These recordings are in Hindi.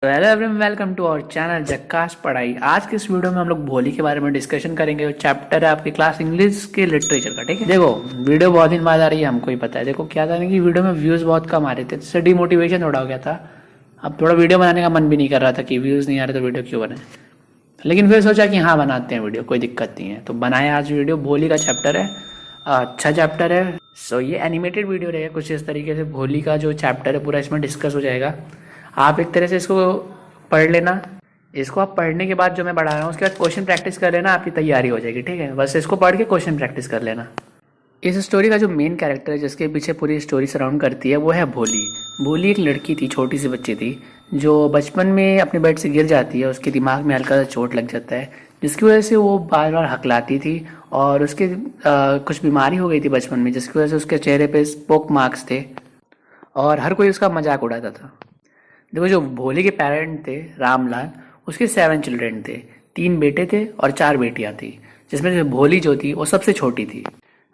तो hello everyone, welcome to our channel Jakkas Padhai. आज के इस वीडियो में हम लोग भोली के बारे में डिस्कशन करेंगे। चैप्टर है आपकी क्लास इंग्लिश के लिटरेचर का। ठीक है, देखो वीडियो बहुत दिन बाद आ रही है, हमको ही पता है। देखो क्या था ना कि वीडियो में व्यूज़ बहुत कम आ रहे थे, इससे डिमोटिवेशन थोड़ा हो गया था। अब थोड़ा वीडियो बनाने का मन भी नहीं कर रहा था कि व्यूज़ नहीं आ रहे तो वीडियो क्यों बने। लेकिन फिर सोचा कि हाँ बनाते हैं वीडियो, कोई दिक्कत नहीं है, तो बनाया आज वीडियो। भोली का चैप्टर है, अच्छा चैप्टर है। सो ये एनिमेटेड वीडियो रहेगा कुछ इस तरीके से। भोली का जो चैप्टर है पूरा इसमें डिस्कस हो जाएगा। आप एक तरह से इसको पढ़ लेना। इसको आप पढ़ने के बाद जो मैं पढ़ा रहा हूँ उसके बाद क्वेश्चन प्रैक्टिस कर लेना, आपकी तैयारी हो जाएगी। ठीक है, बस इसको पढ़ के क्वेश्चन प्रैक्टिस कर लेना। इस स्टोरी का जो मेन कैरेक्टर है जिसके पीछे पूरी स्टोरी सराउंड करती है वो है भोली। भोली एक लड़की थी, छोटी सी बच्ची थी, जो बचपन में अपने बेड से गिर जाती है। उसके दिमाग में हल्का सा चोट लग जाता है, जिसकी वजह से वो बार बार हकलाती थी। और उसके कुछ बीमारी हो गई थी बचपन में, जिसकी वजह से उसके चेहरे पे पोक मार्क्स थे और हर कोई उसका मजाक उड़ाता था। देखो, जो भोली के पेरेंट थे रामलाल, उसके 7 चिल्ड्रेन थे। 3 बेटे थे और 4 बेटियां थी, जिसमें से भोली जो थी वो सबसे छोटी थी।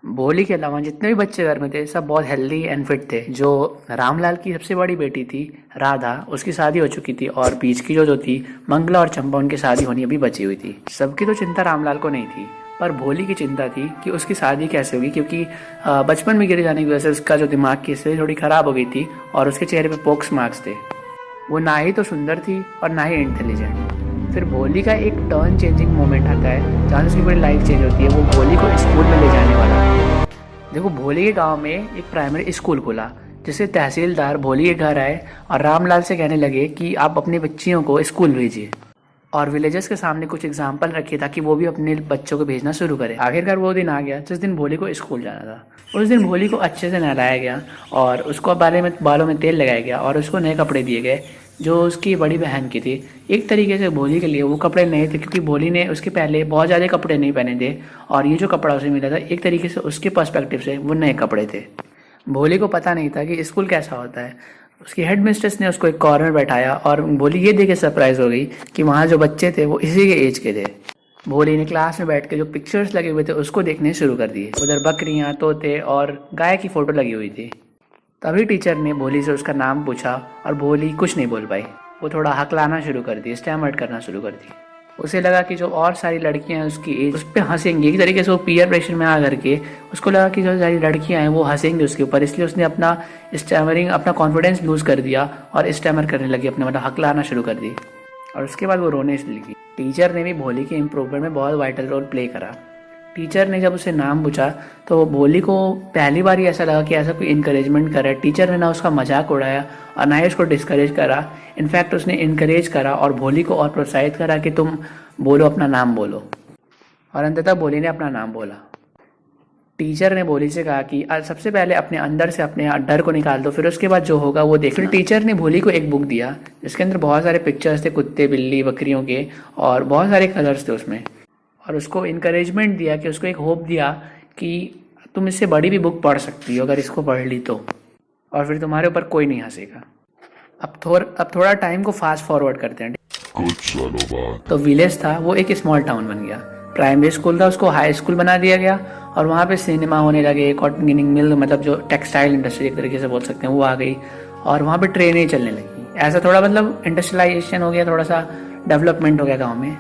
भोली के अलावा जितने भी बच्चे घर में थे सब बहुत हेल्दी एंड फिट थे। जो रामलाल की सबसे बड़ी बेटी थी राधा, उसकी शादी हो चुकी थी, और बीच की जो थी मंगला और चंपा, उनकी शादी होनी अभी बची हुई थी। सबकी तो चिंता रामलाल को नहीं थी, पर भोली की चिंता थी कि उसकी शादी कैसे होगी, क्योंकि बचपन में गिर जाने की वजह से उसका जो दिमाग की स्थिति थोड़ी खराब हो गई थी और उसके चेहरे पे पोक्स मार्क्स थे। वो ना ही तो सुंदर थी और ना ही इंटेलिजेंट। फिर भोली का एक टर्न चेंजिंग मोमेंट आता है जहाँ से उसकी पूरी लाइफ चेंज होती है। वो भोली को स्कूल में ले जाने वाला। देखो, भोली के गांव में एक प्राइमरी स्कूल खुला, जिसे तहसीलदार भोली के घर आए और रामलाल से कहने लगे कि आप अपनी बच्चियों को स्कूल भेजिए, और विलेजर्स के सामने कुछ एग्जाम्पल रखे ताकि वो भी अपने बच्चों को भेजना शुरू करें। आखिरकार वो दिन आ गया जिस दिन भोली को स्कूल जाना था। उस दिन भोली को अच्छे से नहलाया गया और उसको बालों में तेल लगाया गया और उसको नए कपड़े दिए गए जो उसकी बड़ी बहन की थी। एक तरीके से भोली के लिए वो कपड़े नए थे, क्योंकि भोली ने उसके पहले बहुत ज़्यादा कपड़े नहीं पहने थे, और ये जो कपड़ा उसे मिला था एक तरीके से उसके पर्सपेक्टिव से वो नए कपड़े थे। भोली को पता नहीं था कि स्कूल कैसा होता है। उसकी हेड मिस्ट्रेस ने उसको एक कॉर्नर बैठाया और भोली ये देख के सरप्राइज हो गई कि वहाँ जो बच्चे थे वो इसी के एज के थे। भोली ने क्लास में बैठ के जो पिक्चर्स लगे हुए थे उसको देखने शुरू कर दिए। उधर बकरियाँ, तोते और गाय की फोटो लगी हुई थी। तभी टीचर ने भोली से उसका नाम पूछा और भोली कुछ नहीं बोल पाई। वो थोड़ा हकलाना शुरू कर दी, स्टैमर्ड करना शुरू कर दी। उसे लगा कि जो और सारी लड़कियां हैं उसकी एज उस पर हंसेंगी। एक तरीके से वो पीयर प्रेशर में आ करके उसको लगा कि जो सारी लड़कियां हैं वो हंसेंगी उसके ऊपर, इसलिए उसने अपना स्टैमरिंग, अपना कॉन्फिडेंस लूज कर दिया और स्टैमर करने लगी, अपने मतलब हकलाना शुरू कर दी। और उसके बाद वो रोने लगी। टीचर ने भी भोली के इम्प्रूवमेंट में बहुत वाइटल रोल प्ले करा। टीचर ने जब उसे नाम पूछा तो भोली को पहली बार ही ऐसा लगा कि ऐसा कोई इनकरेजमेंट करे। टीचर ने ना उसका मजाक उड़ाया और ना ही उसको डिस्करेज करा। इनफैक्ट उसने इनकरेज करा और भोली को और प्रोत्साहित करा कि तुम बोलो, अपना नाम बोलो। और अंततः भोली ने अपना नाम बोला। टीचर ने भोली से कहा कि सबसे पहले अपने अंदर से अपने डर को निकाल दो, फिर उसके बाद जो होगा वो देखना। फिर टीचर ने भोली को एक बुक दिया जिसके अंदर बहुत सारे पिक्चर्स थे, कुत्ते, बिल्ली, बकरियों के, और बहुत सारे कलर्स थे उसमें। और उसको इनकरेजमेंट दिया, कि उसको एक होप दिया कि तुम इससे बड़ी भी बुक पढ़ सकती हो अगर इसको पढ़ ली तो, और फिर तुम्हारे ऊपर कोई नहीं हंसेगा। अब थोड़ा टाइम को फास्ट फॉरवर्ड करते हैं। कुछ सालों बाद तो विलेज था वो एक स्मॉल टाउन बन गया। प्राइमरी स्कूल था उसको हाई स्कूल बना दिया गया, और वहाँ पे सिनेमा होने लगे, कॉटन गिनिंग मिल, मतलब जो टेक्सटाइल इंडस्ट्री एक तरीके से बोल सकते हैं, वो आ गई। और वहाँ पे ट्रेनें चलने लगी। ऐसा थोड़ा मतलब इंडस्ट्रियलाइजेशन हो गया, थोड़ा सा डेवलपमेंट हो गया गाँव में।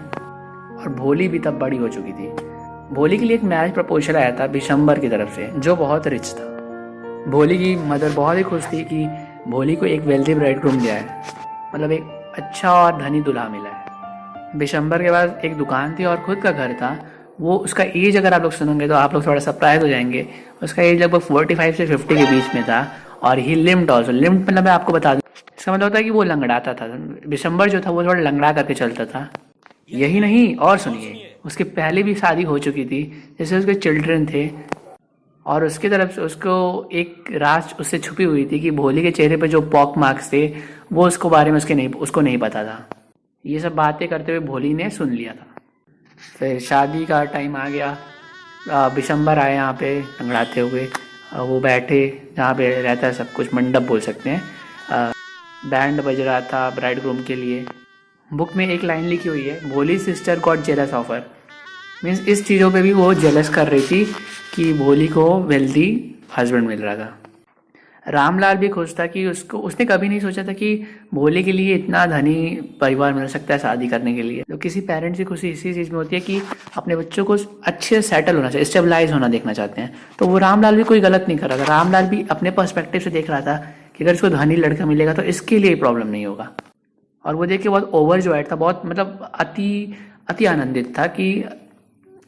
और भोली भी तब बड़ी हो चुकी थी। भोली के लिए एक मैरिज प्रपोजल आया था बिशंबर की तरफ से, जो बहुत रिच था। भोली की मदर बहुत ही खुश थी कि भोली को एक वेल्दी ब्राइड ग्रूम दिया है, मतलब एक अच्छा और धनी दूल्हा मिला है। बिशंबर के पास एक दुकान थी और खुद का घर था। वो उसका एज अगर आप लोग सुनोगे तो आप लोग थोड़ा सरप्राइज हो जाएंगे। उसका एज लगभग 45 से 50 के बीच में था। और ही लिम्ड ऑल्सो। लिम्ड मतलब मैं आपको बता दूं, इसका मतलब होता है कि वो लंगड़ाता था। बिशंबर जो था वो थोड़ा लंगड़ा करके चलता था। यही नहीं, और सुनिए, उसके पहले भी शादी हो चुकी थी, जैसे उसके चिल्ड्रन थे। और उसकी तरफ से उसको एक राज उससे छुपी हुई थी कि भोली के चेहरे पे जो पॉक मार्क्स थे वो उसको बारे में उसको नहीं पता था। ये सब बातें करते हुए भोली ने सुन लिया था। फिर शादी का टाइम आ गया। बिशंबर आए यहाँ पे लंगड़ाते हुए। वो बैठे जहाँ पे रहता है सब कुछ, मंडप बोल सकते हैं। बैंड बज रहा था ब्राइड ग्रूम के लिए। बुक में एक लाइन लिखी हुई है, भोली sister got jealous of her. Means इस चीज़ों पे भी वो जेलस कर रही थी कि भोली को वेल्दी हस्बैंड मिल रहा था। रामलाल भी खुश था कि उसने कभी नहीं सोचा था कि भोले के लिए इतना धनी परिवार मिल सकता है शादी करने के लिए। तो किसी पेरेंट्स की खुशी इसी चीज़ में होती है कि अपने बच्चों को अच्छे से सेटल होना चाहिए, स्टेबलाइज होना देखना चाहते हैं। तो वो रामलाल भी कोई गलत नहीं कर रहा था, रामलाल भी अपने पर्सपेक्टिव से देख रहा था कि अगर इसको धनी लड़का मिलेगा तो इसके लिए प्रॉब्लम नहीं होगा। और वो देख के बहुत ओवर जॉयड था, बहुत मतलब अति अति आनंदित था कि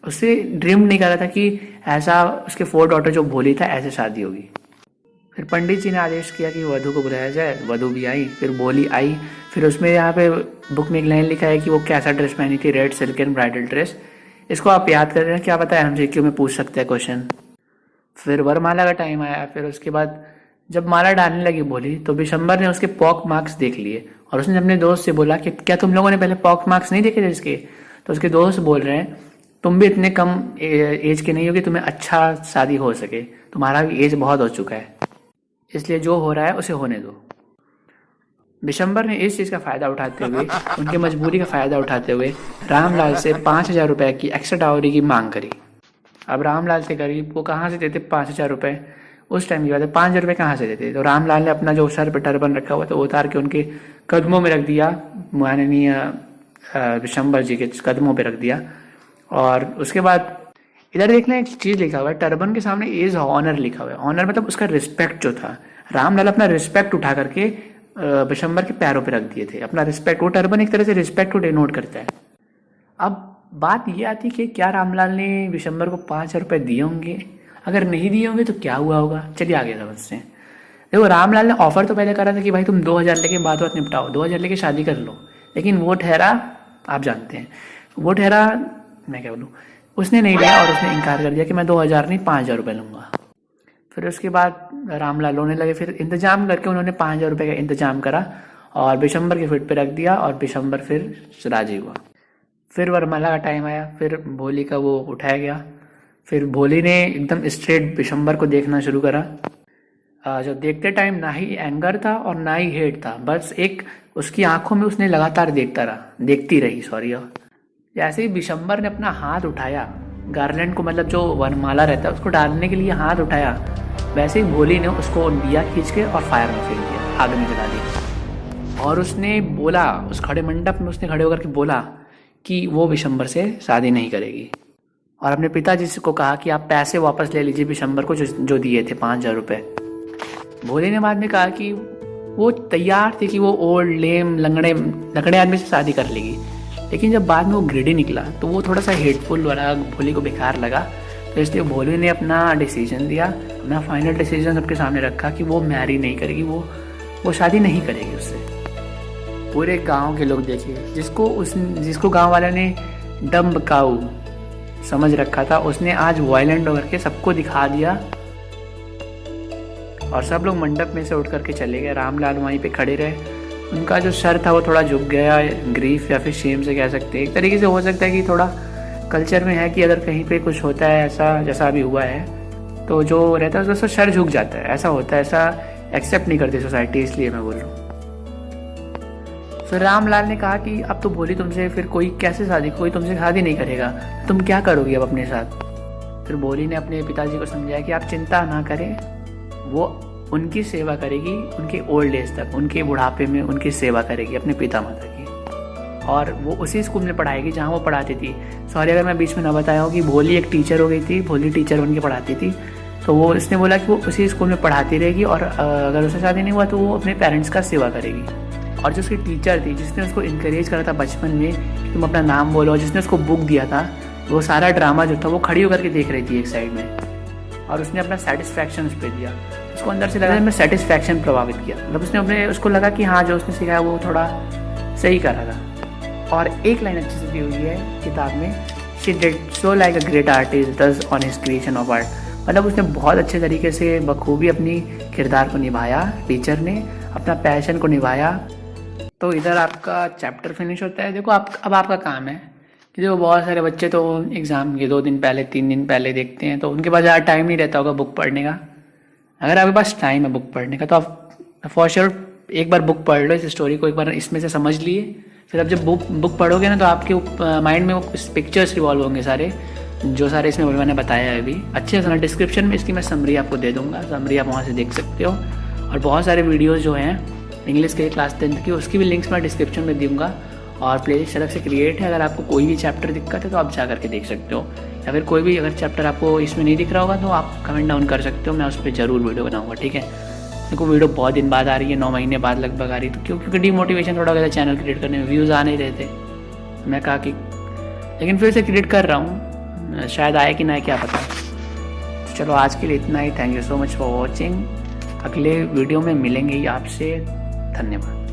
उसे ड्रीम नहीं कर रहा था कि ऐसा उसके 4 डॉटर जो भोली था ऐसे शादी होगी। फिर पंडित जी ने आदेश किया कि वधू को बुलाया जाए। वधू भी आई, फिर भोली आई। फिर उसमें यहाँ पे बुक में एक लाइन लिखा है कि वो कैसा ड्रेस पहनी थी, red silk and bridal dress. इसको आप याद कर रहे हैं, क्या पता है हमसे क्यों में पूछ सकते हैं क्वेश्चन। फिर वरमाला का टाइम आया। फिर उसके बाद जब माला डालने लगी भोली तो बिशंबर ने उसके पॉक मार्क्स देख लिए और उसने अपने दोस्त से बोला कि क्या तुम लोगों ने पहले पॉक मार्क्स नहीं देखे थे इसके। तो उसके दोस्त बोल रहे हैं तुम भी इतने कम एज के नहीं हो कि तुम्हें अच्छा शादी हो सके, तुम्हारा भी एज बहुत हो चुका है, इसलिए जो हो रहा है उसे होने दो। बिशंबर ने इस चीज़ का फ़ायदा उठाते हुए, उनकी मजबूरी का फ़ायदा उठाते हुए रामलाल से 5,000 रुपये की एक्स्ट्रा डावरी की मांग करी। अब रामलाल से गरीब को कहाँ से देते 5,000 रुपये, उस टाइम की बात है, 5,000 रुपये कहाँ से देते। तो रामलाल ने अपना जो सर पर टर्बन रखा हुआ था उतार के उनके कदमों में रख दिया, माननीय बिशंबर जी के कदमों पर रख दिया। और उसके बाद इधर देखना एक चीज़ लिखा हुआ है, टर्बन के सामने इज ऑनर लिखा हुआ है। ऑनर मतलब उसका रिस्पेक्ट जो था, रामलाल अपना रिस्पेक्ट उठा करके बिशंबर के पैरों पे रख दिए थे, अपना रिस्पेक्ट। वो टर्बन एक तरह से रिस्पेक्ट को डिनोट करता है। अब बात ये आती कि क्या रामलाल ने बिशंबर को 5,000 रुपये दिए होंगे, अगर नहीं दिए होंगे तो क्या हुआ होगा। चलिए आगे समझते हैं। देखो रामलाल ने ऑफर तो पहले करा था कि भाई तुम 2,000 लेके बात निपटाओ, 2,000 लेके शादी कर लो, लेकिन वो ठहरा, आप जानते हैं वो ठहरा, मैं क्या बोलूँ, उसने नहीं लिया और उसने इनकार कर दिया कि मैं 2,000 नहीं 5,000 रुपये लूँगा। फिर उसके बाद रामलाल रोने लगे। फिर इंतजाम करके उन्होंने 5,000 रुपये का इंतजाम करा और बिशंबर के फिट पे रख दिया और बिशंबर फिर राजी हुआ। फिर वरमाला का टाइम आया। फिर भोली का वो उठाया गया। फिर भोली ने एकदम स्ट्रेट बिशंबर को देखना शुरू करा। जो देखते टाइम ना ही एंगर था और ना ही हेट था, बस एक उसकी आंखों में उसने लगातार देखती रही। जैसे ही बिशंबर ने अपना हाथ उठाया गार्लैंड को, मतलब जो वरमाला रहता है उसको डालने के लिए हाथ उठाया, वैसे ही भोली ने उसको दिया खींच के और फायर में फेंक दिया, आग में जला दिया। और उसने बोला, उस खड़े मंडप में उसने खड़े होकर के बोला कि वो बिशंबर से शादी नहीं करेगी। और अपने पिताजी को कहा कि आप पैसे वापस ले लीजिए बिशंबर को जो दिए थे 5,000 रुपये। भोली ने बाद में कहा कि वो तैयार थी कि वो ओल्ड लेम लंगड़े आदमी से शादी कर लेगी, लेकिन जब बाद में वो ग्रेडी निकला तो वो थोड़ा सा हेटफुल वाला भोली को बेकार लगा। तो इसलिए भोली ने अपना डिसीजन दिया, अपना फाइनल डिसीजन सबके सामने रखा कि वो मैरी नहीं करेगी, वो शादी नहीं करेगी उससे। पूरे गांव के लोग देखे, जिसको गांव वाले ने डम्ब काऊ समझ रखा था, उसने आज वायलेंट होकर के सबको दिखा दिया और सब लोग मंडप में से उठ करके चले गए। रामलाल वहीं पे खड़े रहे। उनका जो सर था वो थोड़ा झुक गया, ग्रीफ या फिर शेम से कह सकते हैं। एक तरीके से हो सकता है कि थोड़ा कल्चर में है कि अगर कहीं पे कुछ होता है ऐसा, जैसा अभी हुआ है, तो जो रहता है उसका सर झुक जाता है। ऐसा होता है, ऐसा एक्सेप्ट नहीं करती सोसाइटी, इसलिए मैं बोल रहा हूँ। फिर रामलाल ने कहा कि अब तो भोली तुमसे फिर कोई तुमसे शादी नहीं करेगा, तुम क्या करोगी अब अपने साथ। फिर भोली ने अपने पिताजी को समझाया कि आप चिंता ना करें, वो उनकी सेवा करेगी उनके ओल्ड एज तक, उनके बुढ़ापे में उनकी सेवा करेगी अपने पिता माता की। और वो उसी स्कूल में पढ़ाएगी जहाँ वो पढ़ाती थी। सॉरी अगर मैं बीच में ना बताया हूँ कि भोली एक टीचर हो गई थी, भोली टीचर बन के पढ़ाती थी। तो वो इसने बोला कि वो उसी स्कूल में पढ़ाती रहेगी और अगर उसे शादी नहीं हुआ तो वो अपने पेरेंट्स का सेवा करेगी। और जो उसकी टीचर थी जिसने उसको इनकरेज करा था बचपन में कि तुम अपना नाम बोलो, जिसने उसको बुक दिया था, वो सारा ड्रामा जो था वो खड़ी होकर के देख रही थी एक साइड में, और उसने अपना सेटिस्फैक्शन उस पर दिया। उसको अंदर से लगा, मैं सेटिस्फैक्शन प्रभावित किया, मतलब उसको लगा कि हाँ जो उसने सिखाया वो थोड़ा सही कर रहा था। और एक लाइन अच्छी से दी हुई है किताब में, she did so like a great artist does on his creation of art. मतलब उसने बहुत अच्छे तरीके से बखूबी अपनी किरदार को निभाया, टीचर ने अपना पैशन को निभाया। तो इधर आपका चैप्टर फिनिश होता है। देखो अब आपका काम है कि देखो बहुत सारे बच्चे तो एग्ज़ाम के 2 दिन पहले 3 दिन पहले देखते हैं, तो उनके पास ज़्यादा टाइम नहीं रहता होगा बुक पढ़ने का। अगर आपके पास टाइम है बुक पढ़ने का तो आप फॉर श्योर एक बार बुक पढ़ लो, इस स्टोरी को एक बार इसमें से समझ लिए। फिर अब जब बुक पढ़ोगे ना तो आपके माइंड में वो पिक्चर्स रिवॉल्व होंगे सारे, जो सारे इसमें मैंने बताया है अभी। अच्छे से ना डिस्क्रिप्शन में इसकी मैं समरी आपको दे दूंगा, समरी आप वहाँ से देख सकते हो। और बहुत सारे वीडियोज़ जो हैं इंग्लिश के क्लास 10th की, उसकी भी लिंक्स मैं डिस्क्रिप्शन में दूंगा। और प्लेलिस्ट अलग से क्रिएट है, अगर आपको कोई भी चैप्टर दिक्कत है तो आप जा करके देख सकते हो, या फिर कोई भी अगर चैप्टर आपको इसमें नहीं दिख रहा होगा तो आप कमेंट डाउन कर सकते हो, मैं उस पर ज़रूर वीडियो बनाऊँगा। ठीक है, देखो वीडियो बहुत दिन बाद आ रही है, 9 महीने बाद लगभग आ रही है, तो क्योंकि डीमोटिवेशन थोड़ा हो गया था चैनल क्रिएट करने में, व्यूज़ आ नहीं रहे थे। मैं कहा कि लेकिन फिर से क्रिएट कर रहा हूँ, शायद आए कि ना, क्या पता। चलो आज के लिए इतना ही। Thank you so much for watching. अगले वीडियो में मिलेंगे ही आपसे। धन्यवाद।